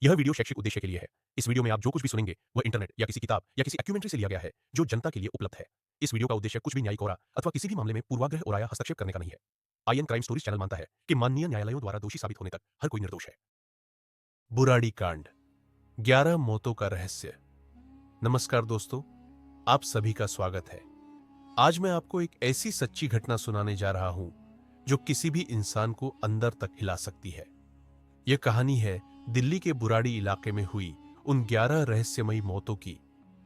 यह वीडियो शैक्षिक उद्देश्य के लिए है। इस वीडियो में आप जो कुछ भी सुनेंगे वह इंटरनेट या किसी किताब या किसी डॉक्यूमेंट्री से लिया गया है जो जनता के लिए उपलब्ध है। इस वीडियो का उद्देश्य कुछ भी न्यायिक और अथवा किसी भी मामले में पूर्वाग्रह और या हस्तक्षेप करने का नहीं है। आईएन क्राइम स्टोरीज चैनल मानता है कि माननीय न्यायालयों द्वारा दोषी साबित होने तक हर कोई निर्दोष है। बुराड़ी कांड, 11 मौतों का रहस्य। नमस्कार दोस्तों, आप सभी का स्वागत है। आज मैं आपको एक ऐसी सच्ची घटना सुनाने जा रहा हूं जो किसी भी इंसान को अंदर तक हिला सकती है। यह कहानी है दिल्ली के बुराड़ी इलाके में हुई उन 11 रहस्यमयी मौतों की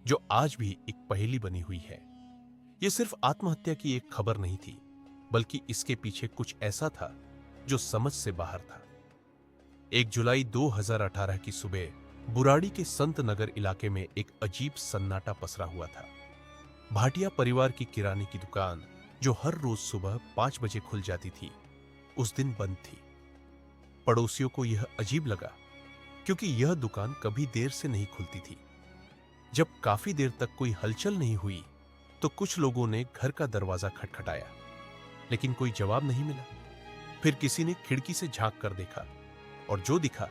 जो आज भी एक पहेली बनी हुई है। यह सिर्फ आत्महत्या की एक खबर नहीं थी, बल्कि इसके पीछे कुछ ऐसा था जो समझ से बाहर था। 1 जुलाई 2018 की सुबह बुराड़ी के संत नगर इलाके में एक अजीब सन्नाटा पसरा हुआ था। भाटिया परिवार की किराने की दुकान, जो हर रोज सुबह 5 बजे खुल जाती थी, उस दिन बंद थी। पड़ोसियों को यह अजीब लगा, क्योंकि यह दुकान कभी देर से नहीं खुलती थी। जब काफी देर तक कोई हलचल नहीं हुई, तो कुछ लोगों ने घर का दरवाजा खटखटाया, लेकिन कोई जवाब नहीं मिला। फिर किसी ने खिड़की से झांक कर देखा, और जो दिखा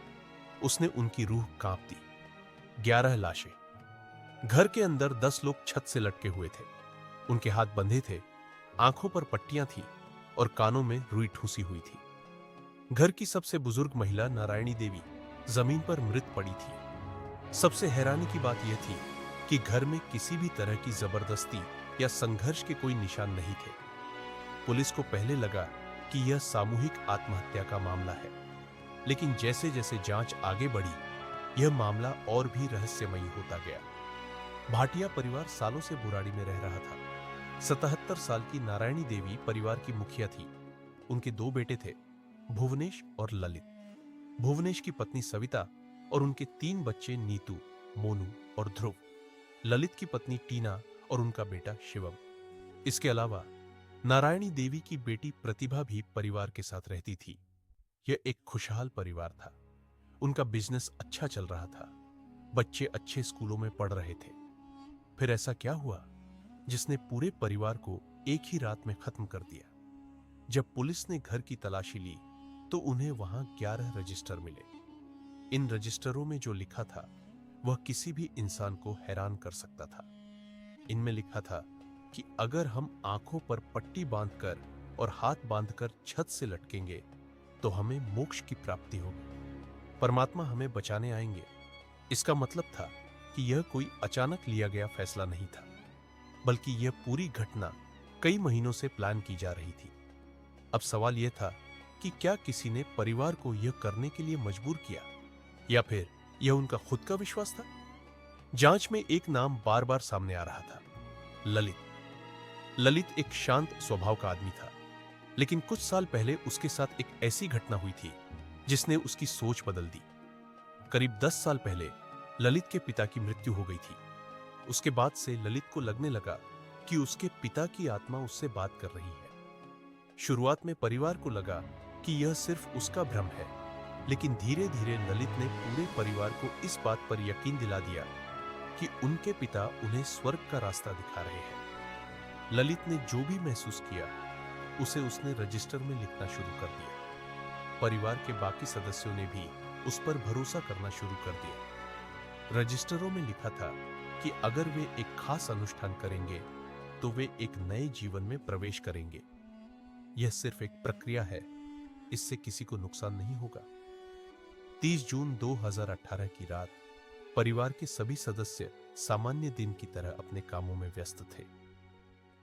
उसने उनकी रूह कांप दी। 11 लाशें। घर के अंदर 10 लोग छत से लटके हुए थे। उनके हाथ बंधे थे, आंखों पर पट्टियां थी और कानों में रुई ठूसी हुई थी। घर की सबसे बुजुर्ग महिला नारायणी देवी जमीन पर मृत पड़ी थी। सबसे हैरानी की बात यह थी कि घर में किसी भी तरह की जबरदस्ती या संघर्ष के कोई निशान नहीं थे। पुलिस को पहले लगा कि यह सामूहिक आत्महत्या का मामला है, लेकिन जैसे जैसे जांच आगे बढ़ी, यह मामला और भी रहस्यमयी होता गया। भाटिया परिवार सालों से बुराड़ी में रह रहा था। 77 साल की नारायणी देवी परिवार की मुखिया थी। उनके 2 बेटे थे, भुवनेश और ललित। भुवनेश की पत्नी सविता और उनके 3 बच्चे नीतू, मोनू और ध्रुव। ललित की पत्नी टीना और उनका बेटा शिवम। इसके अलावा नारायणी देवी की बेटी प्रतिभा भी परिवार के साथ रहती थी। यह एक खुशहाल परिवार था। उनका बिजनेस अच्छा चल रहा था। बच्चे अच्छे स्कूलों में पढ़ रहे थे। फिर ऐसा क्या हुआ जिसने पूरे परिवार को एक ही रात में खत्म कर दिया? जब पुलिस ने घर की तलाशी ली, तो उन्हें वहां 11 रजिस्टर मिले। इन रजिस्टरों में जो लिखा था वह किसी भी इंसान को हैरान कर सकता था। इनमें लिखा था कि अगर हम आंखों पर पट्टी बांधकर और हाथ बांधकर छत से लटकेंगे तो हमें मोक्ष की प्राप्ति होगी, परमात्मा हमें बचाने आएंगे। इसका मतलब था कि यह कोई अचानक लिया गया फैसला नहीं था, बल्कि यह पूरी घटना कई महीनों से प्लान की जा रही थी। अब सवाल यह था कि क्या किसी ने परिवार को यह करने के लिए मजबूर किया, या फिर यह उनका खुद का विश्वास था? जांच में एक नाम बार बार सामने आ रहा था, ललित। ललित एक शांत स्वभाव का आदमी था, लेकिन कुछ साल पहले उसके साथ एक ऐसी घटना हुई थी जिसने उसकी सोच बदल दी। करीब 10 साल पहले ललित के पिता की मृत्यु हो गई थी। उसके बाद से ललित को लगने लगा कि उसके पिता की आत्मा उससे बात कर रही है। शुरुआत में परिवार को लगा कि यह सिर्फ उसका भ्रम है, लेकिन धीरे धीरे ललित ने पूरे परिवार को इस बात पर यकीन दिला दिया कि उनके पिता उन्हें स्वर्ग का रास्ता दिखा रहे हैं। ललित ने जो भी महसूस किया उसे उसने रजिस्टर में लिखना शुरू कर दिया। परिवार के बाकी सदस्यों ने भी उस पर भरोसा करना शुरू कर दिया। रजिस्टरों में लिखा था कि अगर वे एक खास अनुष्ठान करेंगे तो वे एक नए जीवन में प्रवेश करेंगे। यह सिर्फ एक प्रक्रिया है, इससे किसी को नुकसान नहीं होगा। 30 जून 2018 की रात परिवार के सभी सदस्य सामान्य दिन की तरह अपने कामों में व्यस्त थे।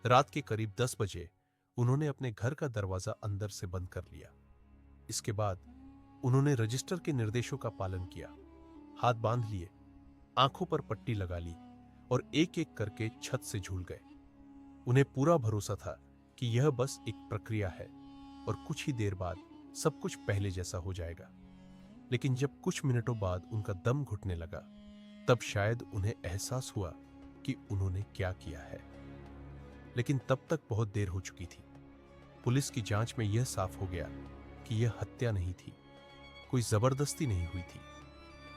रात के करीब 10 बजे उन्होंने अपने घर का दरवाजा अंदर से बंद कर लिया। इसके बाद उन्होंने रजिस्टर के निर्देशों का पालन किया। हाथ बांध लिए, आंखों पर पट्टी लगा ली और एक एक करके छत से झूल गए। उन्हें पूरा भरोसा था कि यह बस एक प्रक्रिया है और कुछ ही देर बाद सब कुछ पहले जैसा हो जाएगा। लेकिन जब कुछ मिनटों बाद उनका दम घुटने लगा, तब शायद उन्हें एहसास हुआ कि उन्होंने क्या किया है। लेकिन तब तक बहुत देर हो चुकी थी। पुलिस की जांच में यह साफ हो गया कि यह हत्या नहीं थी, कोई जबरदस्ती नहीं हुई थी,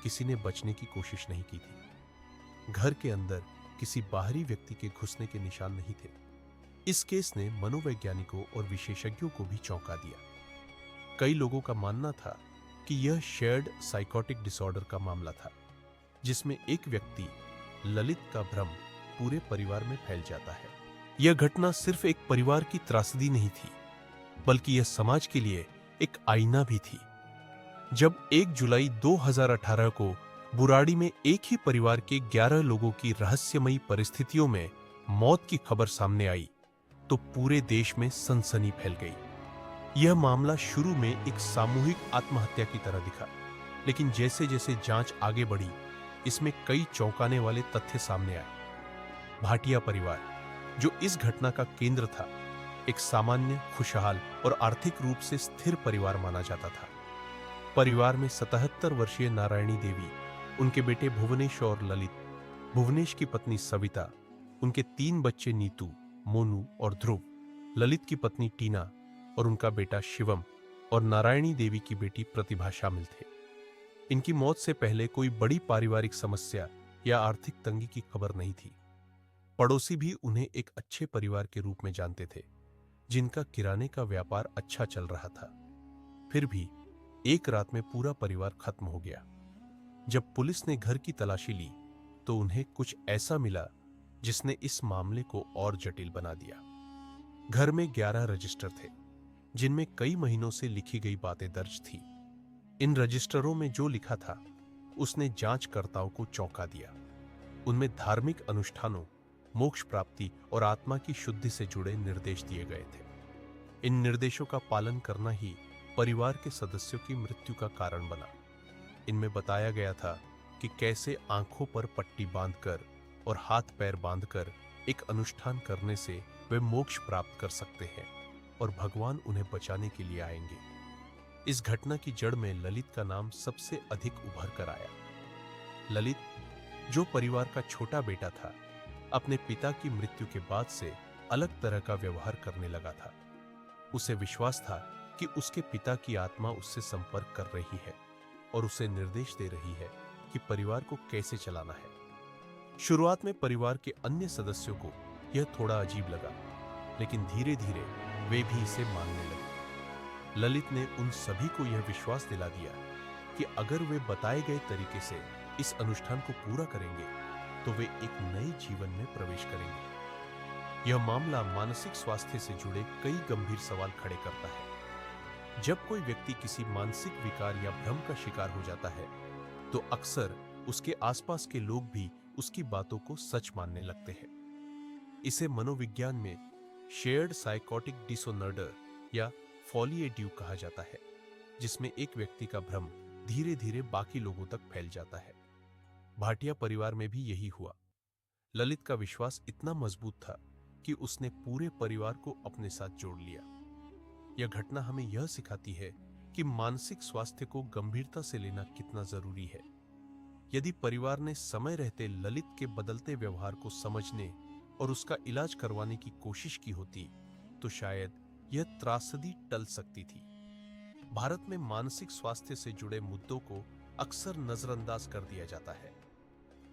किसी ने बचने की कोशिश नहीं की थी। घर के अंदर किसी बाहरी व्यक्ति के घुसने के निशान नहीं थे। इस केस ने मनोवैज्ञानिकों और विशेषज्ञों को भी चौंका दिया। कई लोगों का मानना था कि यह शेयर्ड साइकोटिक डिसऑर्डर का मामला था, जिसमें एक व्यक्ति ललित का भ्रम पूरे परिवार में फैल जाता है। यह घटना सिर्फ एक परिवार की त्रासदी नहीं थी, बल्कि यह समाज के लिए एक आईना भी थी। जब 1 जुलाई 2018 को बुराड़ी में एक ही परिवार के 11 लोगों की रहस्यमयी परिस्थितियों में मौत की खबर सामने आई, तो पूरे देश में सनसनी फैल गई। यह मामला शुरू में एक सामूहिक आत्महत्या की तरह दिखा, लेकिन जैसे जैसे जांच आगे बढ़ी, इसमें कई चौंकाने वाले तथ्य सामने आए। भाटिया परिवार, जो इस घटना का केंद्र था, एक सामान्य, खुशहाल और आर्थिक रूप से स्थिर परिवार माना जाता था। परिवार में 77 वर्षीय नारायणी देवी, उनके बेटे भुवनेश और ललित, भुवनेश की पत्नी सविता, उनके 3 बच्चे नीतू, मोनू और ध्रुव, ललित की पत्नी टीना और उनका बेटा शिवम और नारायणी देवी की बेटी प्रतिभा शामिल थे। इनकी मौत से पहले कोई बड़ी पारिवारिक समस्या या आर्थिक तंगी की खबर नहीं थी। पड़ोसी भी उन्हें एक अच्छे परिवार के रूप में जानते थे, जिनका किराने का व्यापार अच्छा चल रहा था। फिर भी एक रात में पूरा परिवार खत्म हो गया। जब पुलिस ने घर की तलाशी ली, तो उन्हें कुछ ऐसा मिला जिसने इस मामले को और जटिल बना दिया। घर में 11 रजिस्टर थे, जिनमें कई महीनों से लिखी गई बातें दर्ज थी। इन रजिस्टरों में जो लिखा था, उसने जांचकर्ताओं को चौंका दिया। उनमें धार्मिक अनुष्ठानों, मोक्ष प्राप्ति और आत्मा की शुद्धि से जुड़े निर्देश दिए गए थे। इन निर्देशों का पालन करना ही परिवार के सदस्यों की मृत्यु का कारण बना। इनमें बताया गया था कि कैसे आंखों पर पट्टी बांधकर और हाथ पैर बांधकर एक अनुष्ठान करने से वे मोक्ष प्राप्त कर सकते हैं और भगवान उन्हें बचाने के लिए आएंगे। इस घटना की जड़ में ललित का नाम सबसे अधिक उभर कर आया। ललित, जो परिवार का छोटा बेटा था, अपने पिता की मृत्यु के बाद से अलग तरह का व्यवहार करने लगा था। उसे विश्वास था कि उसके पिता की आत्मा उससे संपर्क कर रही है और उसे निर्देश दे रही है कि परिवार को कैसे चलाना है। शुरुआत में परिवार के अन्य सदस्यों को यह थोड़ा अजीब लगा, लेकिन धीरे धीरे वे भी इसे मानने लगे। ललित ने उन सभी को यह विश्वास दिला दिया कि अगर वे बताए गए तरीके से इस अनुष्ठान को पूरा करेंगे, तो वे एक नए जीवन में प्रवेश करेंगे। यह मामला मानसिक स्वास्थ्य से जुड़े कई गंभीर सवाल खड़े करता है। जब कोई व्यक्ति किसी मानसिक विकार या भ्रम का शिकार हो जाता है, तो अक्सर उसके आसपास के लोग भी उसकी बातों को सच मानने लगते हैं। इसे मनोविज्ञान में शेयर्ड साइकोटिक डिसऑर्डर या फॉली ए ड्यू कहा जाता है, जिसमें एक व्यक्ति का भ्रम धीरे धीरे बाकी लोगों तक फैल जाता है। भाटिया परिवार में भी यही हुआ। ललित का विश्वास इतना मजबूत था कि उसने पूरे परिवार को अपने साथ जोड़ लिया। यह घटना हमें यह सिखाती है कि मानसिक स्वास्थ्य को गंभीरता से लेना कितना जरूरी है। यदि परिवार ने समय रहते ललित के बदलते व्यवहार को समझने और उसका इलाज करवाने की कोशिश की होती, तो शायद यह त्रासदी टल सकती थी। भारत में मानसिक स्वास्थ्य से जुड़े मुद्दों को अक्सर नजरअंदाज कर दिया जाता है।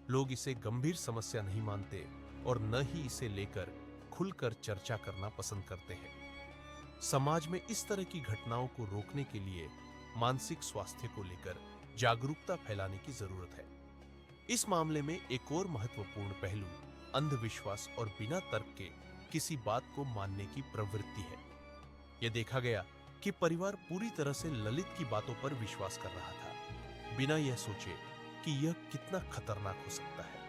लोग इसे गंभीर समस्या नहीं मानते और न ही इसे लेकर खुलकर चर्चा करना पसंद करते हैं। समाज में इस तरह की घटनाओं को रोकने के लिए मानसिक स्वास्थ्य को लेकर जागरूकता फैलाने की जरूरत है। इस मामले में एक और महत्वपूर्ण पहलू अंधविश्वास और बिना तर्क के किसी बात को मानने की प्रवृत्ति है। यह देखा गया कि परिवार पूरी तरह से ललित की बातों पर विश्वास कर रहा था, बिना यह सोचे कि यह कितना खतरनाक हो सकता है।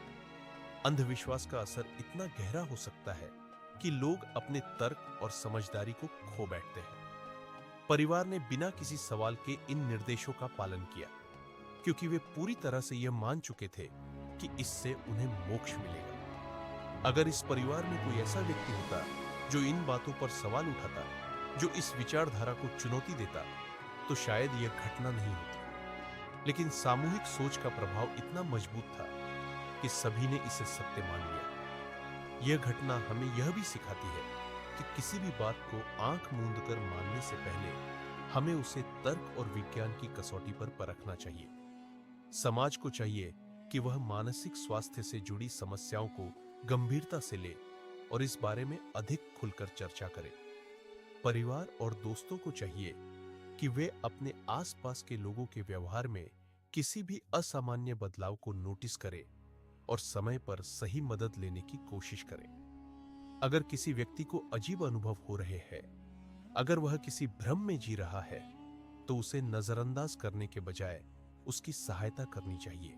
अंधविश्वास का असर इतना गहरा हो सकता है कि लोग अपने तर्क और समझदारी को खो बैठते हैं। परिवार ने बिना किसी सवाल के इन निर्देशों का पालन किया, क्योंकि वे पूरी तरह से यह मान चुके थे कि इससे उन्हें मोक्ष मिलेगा। अगर इस परिवार में कोई ऐसा व्यक्ति होता जो इन बातों पर सवाल उठाता, जो इस विचारधारा को चुनौती देता, तो शायद यह घटना नहीं होती। लेकिन सामूहिक सोच का प्रभाव इतना मजबूत था कि सभी ने इसे सत्य मान लिया। यह घटना हमें यह भी सिखाती है कि किसी भी बात को आंख मूंद कर मानने से पहले हमें उसे तर्क और विज्ञान की कसौटी पर परखना चाहिए। समाज को चाहिए कि वह मानसिक स्वास्थ्य से जुड़ी समस्याओं को गंभीरता से ले और इस बारे में अधिक खुलकर चर्चा करे। परिवार और दोस्तों को चाहिए कि वे अपने आसपास के लोगों के व्यवहार में किसी भी असामान्य बदलाव को नोटिस करें और समय पर सही मदद लेने की कोशिश करें। अगर किसी व्यक्ति को अजीब अनुभव हो रहे हैं, अगर वह किसी भ्रम में जी रहा है, तो उसे नजरअंदाज करने के बजाय उसकी सहायता करनी चाहिए।